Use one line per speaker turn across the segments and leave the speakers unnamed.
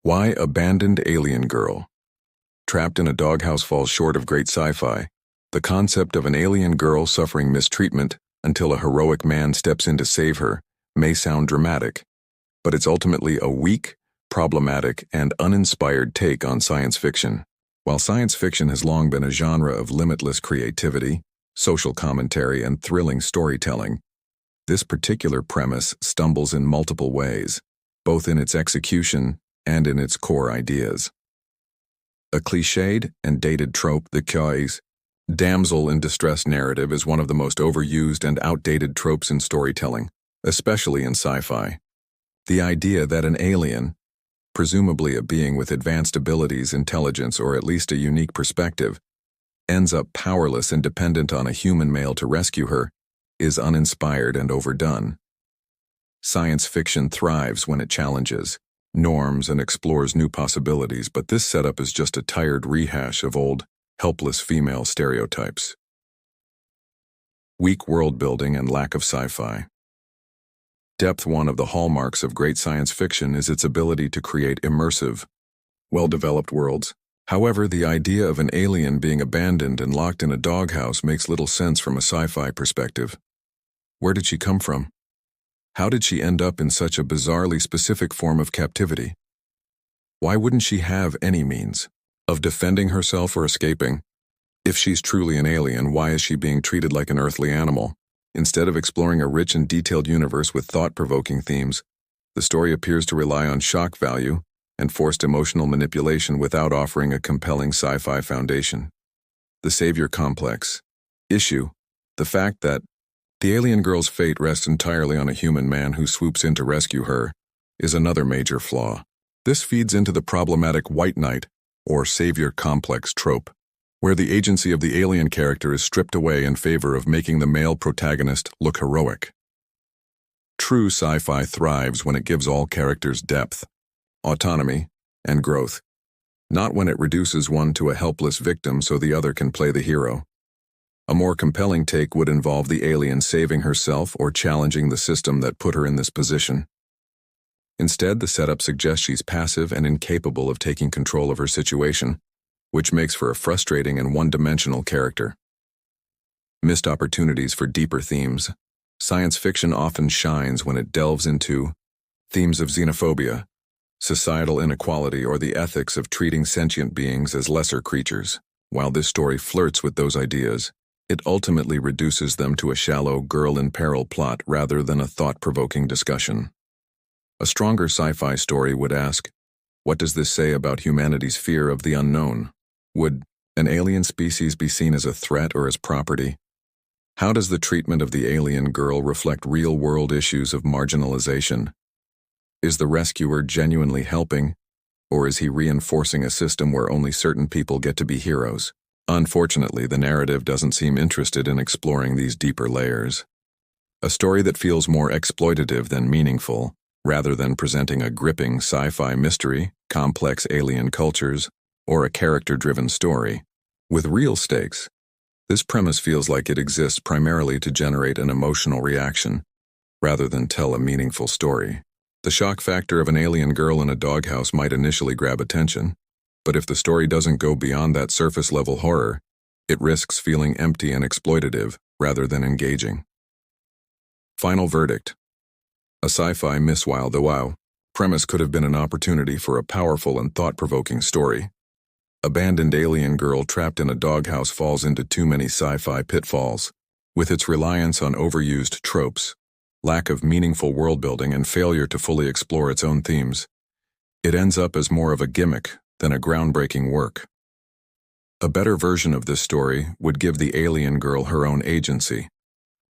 Why Abandoned Alien Girl? Trapped in a Doghouse falls short of great sci-fi. The concept of an alien girl suffering mistreatment until a heroic man steps in to save her may sound dramatic, but it's ultimately a weak, problematic, and uninspired take on science fiction. While science fiction has long been a genre of limitless creativity, social commentary, and thrilling storytelling, this particular premise stumbles in multiple ways, both in its execution and in its core ideas. A cliched and dated trope, the damsel-in-distress narrative is one of the most overused and outdated tropes in storytelling, especially in sci-fi. The idea that an alien, presumably a being with advanced abilities, intelligence, or at least a unique perspective, ends up powerless and dependent on a human male to rescue her is uninspired and overdone. Science fiction thrives when it challenges norms and explores new possibilities, but this setup is just a tired rehash of old, helpless female stereotypes. Weak world building and lack of sci-fi. Depth. One of the hallmarks of great science fiction is its ability to create immersive, well-developed worlds. However, the idea of an alien being abandoned and locked in a doghouse makes little sense from a sci-fi perspective. Where did she come from? How did she end up in such a bizarrely specific form of captivity? Why wouldn't she have any means of defending herself or escaping? If she's truly an alien, why is she being treated like an earthly animal? Instead of exploring a rich and detailed universe with thought-provoking themes, the story appears to rely on shock value and forced emotional manipulation without offering a compelling sci-fi foundation. The savior complex. Issue. The fact that the alien girl's fate rests entirely on a human man who swoops in to rescue her is another major flaw. This feeds into the problematic white knight or savior complex trope, where the agency of the alien character is stripped away in favor of making the male protagonist look heroic. True sci-fi thrives when it gives all characters depth, autonomy, and growth, not when it reduces one to a helpless victim so the other can play the hero. A more compelling take would involve the alien saving herself or challenging the system that put her in this position. Instead, the setup suggests she's passive and incapable of taking control of her situation, which makes for a frustrating and one-dimensional character. Missed opportunities for deeper themes. Science fiction often shines when it delves into themes of xenophobia, societal inequality, or the ethics of treating sentient beings as lesser creatures. While this story flirts with those ideas, it ultimately reduces them to a shallow girl-in-peril plot rather than a thought-provoking discussion. A stronger sci-fi story would ask, what does this say about humanity's fear of the unknown? Would an alien species be seen as a threat or as property? How does the treatment of the alien girl reflect real-world issues of marginalization? Is the rescuer genuinely helping, or is he reinforcing a system where only certain people get to be heroes? Unfortunately, the narrative doesn't seem interested in exploring these deeper layers. A story that feels more exploitative than meaningful, rather than presenting a gripping sci-fi mystery, complex alien cultures, or a character-driven story with real stakes. This premise feels like it exists primarily to generate an emotional reaction, rather than tell a meaningful story. The shock factor of an alien girl in a doghouse might initially grab attention, but if the story doesn't go beyond that surface-level horror, it risks feeling empty and exploitative rather than engaging. Final verdict. A sci-fi miss. While the premise could have been an opportunity for a powerful and thought-provoking story, Abandoned Alien Girl trapped in a doghouse falls into too many sci-fi pitfalls. With its reliance on overused tropes, lack of meaningful world-building, and failure to fully explore its own themes, it ends up as more of a gimmick than a groundbreaking work. A better version of this story would give the alien girl her own agency,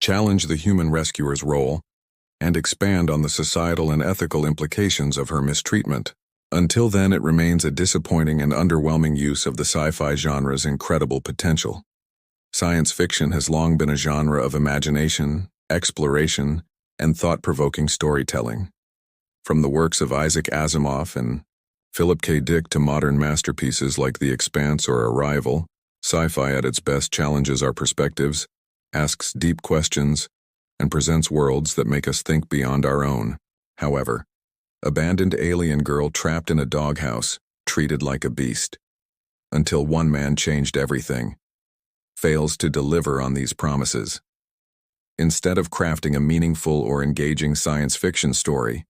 challenge the human rescuer's role, and expand on the societal and ethical implications of her mistreatment. Until then, it remains a disappointing and underwhelming use of the sci-fi genre's incredible potential. Science fiction has long been a genre of imagination, exploration, and thought-provoking storytelling. From the works of Isaac Asimov and Philip K. Dick to modern masterpieces like The Expanse or Arrival, sci-fi at its best challenges our perspectives, asks deep questions, and presents worlds that make us think beyond our own. However, Abandoned alien girl trapped in a doghouse, treated like a beast. Until one man changed everything. Fails to deliver on these promises. Instead of crafting a meaningful or engaging science fiction story,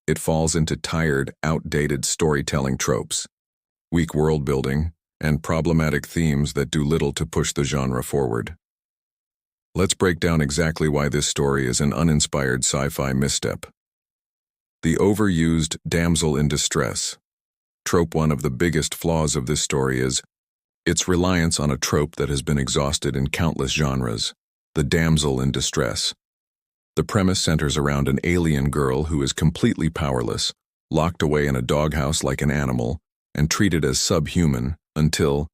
it falls into tired, outdated storytelling tropes, weak world building, and problematic themes that do little to push the genre forward. Let's break down exactly why this story is an uninspired sci-fi misstep. The overused damsel-in-distress. Trope. One of the biggest flaws of this story is its reliance on a trope that has been exhausted in countless genres, the damsel in distress. The premise centers around an alien girl who is completely powerless, locked away in a doghouse like an animal, and treated as subhuman until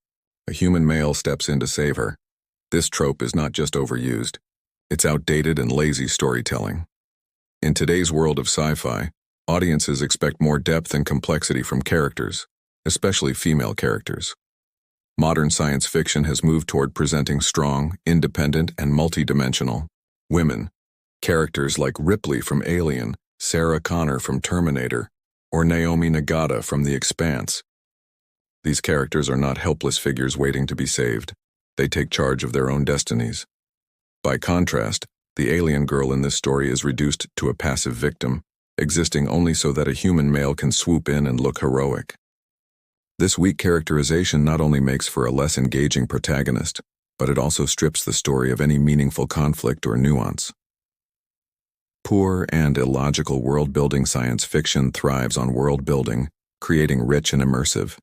a human male steps in to save her. This trope is not just overused, it's outdated and lazy storytelling. In today's world of sci-fi, audiences expect more depth and complexity from characters, especially female characters. Modern science fiction has moved toward presenting strong, independent, and multidimensional women. Characters like Ripley from Alien, Sarah Connor from Terminator, or Naomi Nagata from The Expanse. These characters are not helpless figures waiting to be saved. They take charge of their own destinies. By contrast, the alien girl in this story is reduced to a passive victim, existing only so that a human male can swoop in and look heroic. This weak characterization not only makes for a less engaging protagonist, but it also strips the story of any meaningful conflict or nuance. Poor and illogical world-building science fiction thrives on world building, creating rich and immersive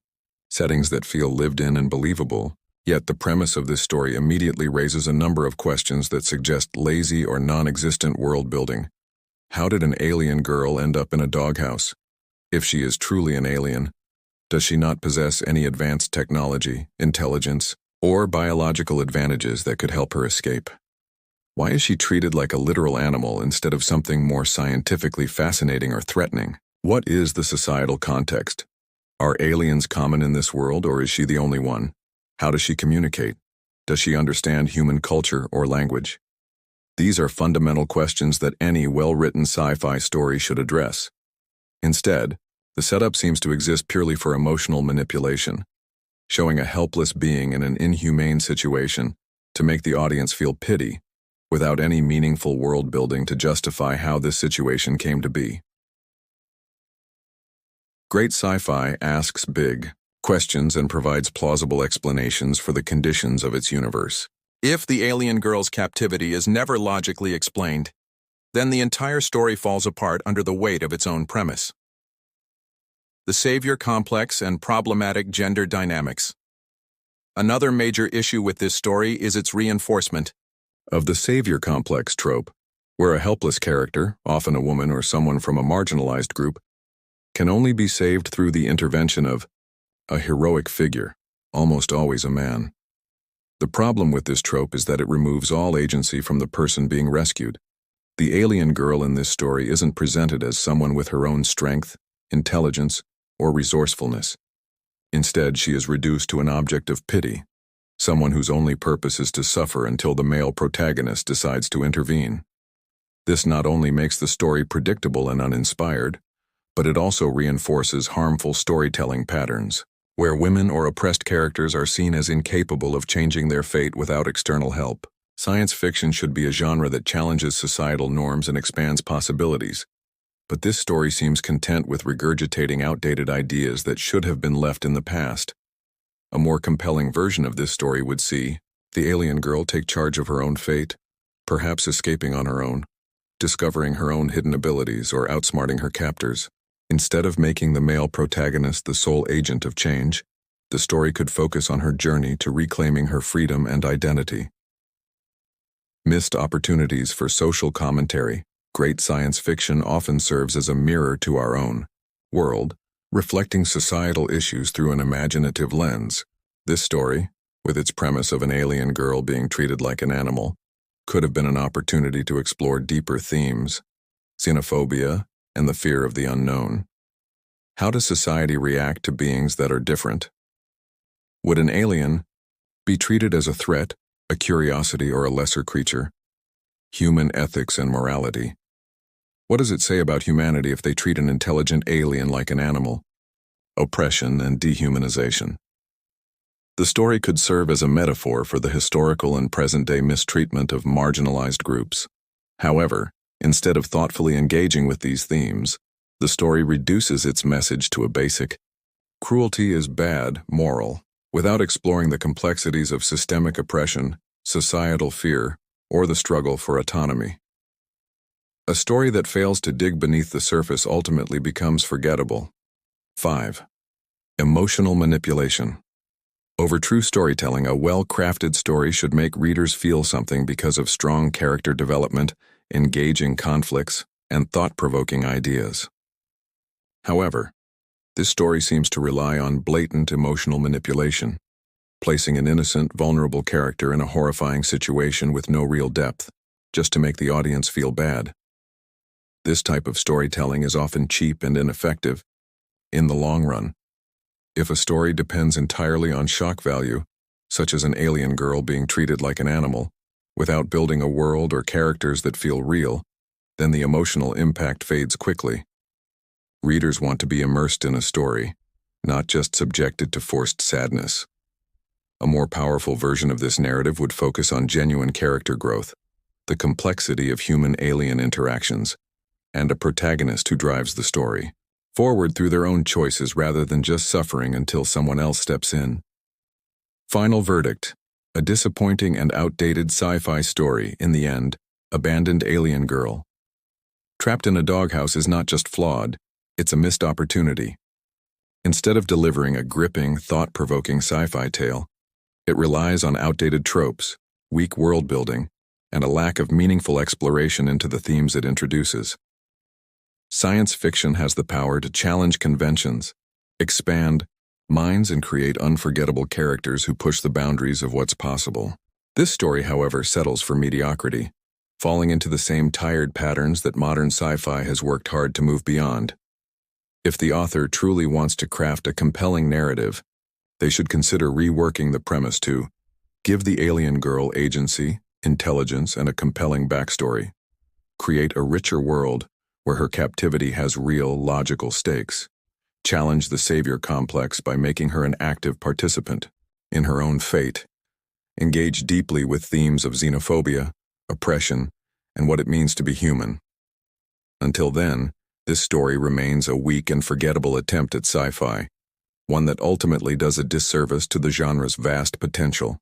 settings that feel lived in and believable. Yet the premise of this story immediately raises a number of questions that suggest lazy or non-existent world building. How did an alien girl end up in a doghouse? If she is truly an alien, does she not possess any advanced technology, intelligence, or biological advantages that could help her escape? Why is she treated like a literal animal instead of something more scientifically fascinating or threatening? What is the societal context? Are aliens common in this world, or is she the only one? How does she communicate? Does she understand human culture or language? These are fundamental questions that any well-written sci-fi story should address. Instead, the setup seems to exist purely for emotional manipulation, showing a helpless being in an inhumane situation to make the audience feel pity, without any meaningful world building to justify how this situation came to be. Great sci-fi asks big questions and provides plausible explanations for the conditions of its universe. If the alien girl's captivity is never logically explained, then the entire story falls apart under the weight of its own premise. The savior complex and problematic gender dynamics. Another major issue with this story is its reinforcement of the savior complex trope, where a helpless character, often a woman or someone from a marginalized group, can only be saved through the intervention of a heroic figure, almost always a man. The problem with this trope is that it removes all agency from the person being rescued. The alien girl in this story isn't presented as someone with her own strength, intelligence, or resourcefulness. Instead, she is reduced to an object of pity, someone whose only purpose is to suffer until the male protagonist decides to intervene. This not only makes the story predictable and uninspired, but it also reinforces harmful storytelling patterns, where women or oppressed characters are seen as incapable of changing their fate without external help. Science fiction should be a genre that challenges societal norms and expands possibilities, but this story seems content with regurgitating outdated ideas that should have been left in the past. A more compelling version of this story would see the alien girl take charge of her own fate, perhaps escaping on her own, discovering her own hidden abilities, or outsmarting her captors. Instead of making the male protagonist the sole agent of change, the story could focus on her journey to reclaiming her freedom and identity. Missed opportunities for social commentary. Great science fiction often serves as a mirror to our own world, reflecting societal issues through an imaginative lens. This story, with its premise of an alien girl being treated like an animal, could have been an opportunity to explore deeper themes, xenophobia, and the fear of the unknown. How does society react to beings that are different? Would an alien be treated as a threat, a curiosity, or a lesser creature? Human ethics and morality. What does it say about humanity if they treat an intelligent alien like an animal? Oppression and dehumanization. The story could serve as a metaphor for the historical and present-day mistreatment of marginalized groups. However, instead of thoughtfully engaging with these themes, the story reduces its message to a basic, cruelty is bad, moral, without exploring the complexities of systemic oppression, societal fear, or the struggle for autonomy. A story that fails to dig beneath the surface ultimately becomes forgettable. 5. Emotional manipulation. Over true storytelling, a well-crafted story should make readers feel something because of strong character development, engaging conflicts, and thought-provoking ideas. However, this story seems to rely on blatant emotional manipulation, placing an innocent, vulnerable character in a horrifying situation with no real depth, just to make the audience feel bad. This type of storytelling is often cheap and ineffective in the long run. If a story depends entirely on shock value, such as an alien girl being treated like an animal, without building a world or characters that feel real, then the emotional impact fades quickly. Readers want to be immersed in a story, not just subjected to forced sadness. A more powerful version of this narrative would focus on genuine character growth, the complexity of human-alien interactions, and a protagonist who drives the story forward through their own choices rather than just suffering until someone else steps in. Final verdict: a disappointing and outdated sci-fi story. In the end, abandoned alien girl. Trapped in a Doghouse is not just flawed, it's a missed opportunity. Instead of delivering a gripping, thought-provoking sci-fi tale, it relies on outdated tropes, weak world-building, and a lack of meaningful exploration into the themes it introduces. Science fiction has the power to challenge conventions, expand minds, and create unforgettable characters who push the boundaries of what's possible. This story, however, settles for mediocrity, falling into the same tired patterns that modern sci-fi has worked hard to move beyond. If the author truly wants to craft a compelling narrative, they should consider reworking the premise to give the alien girl agency, intelligence, and a compelling backstory. Create a richer world where her captivity has real, logical stakes. Challenge the savior complex by making her an active participant in her own fate. Engage deeply with themes of xenophobia, oppression, and what it means to be human. Until then, this story remains a weak and forgettable attempt at sci-fi, one that ultimately does a disservice to the genre's vast potential.